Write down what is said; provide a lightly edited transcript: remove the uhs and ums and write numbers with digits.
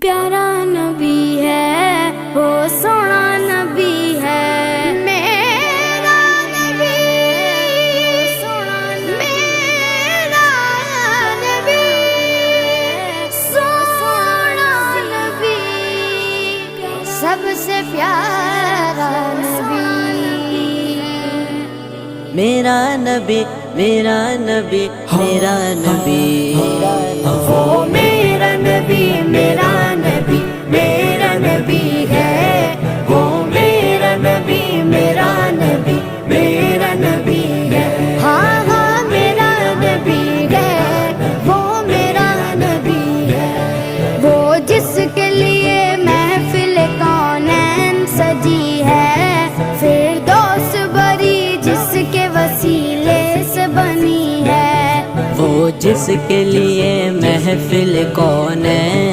प्यारा नबी है वो सोना नबी है मेरा नबी सोना मेरा नबी सोना नबी सबसे प्यारा नबी मेरा नबी मेरा नबी मेरा नबी वो मेरा नबी मेरा नबी मेरा नबी है वो मेरा नबी मेरा नबी मेरा नबी है हाँ हाँ मेरा नबी है वो मेरा नबी है वो जिसके लिए महफिल कौनैन सजी है फिरदौस बरी जिसके वसीले से बनी है वो जिसके लिए महफिल कौन है।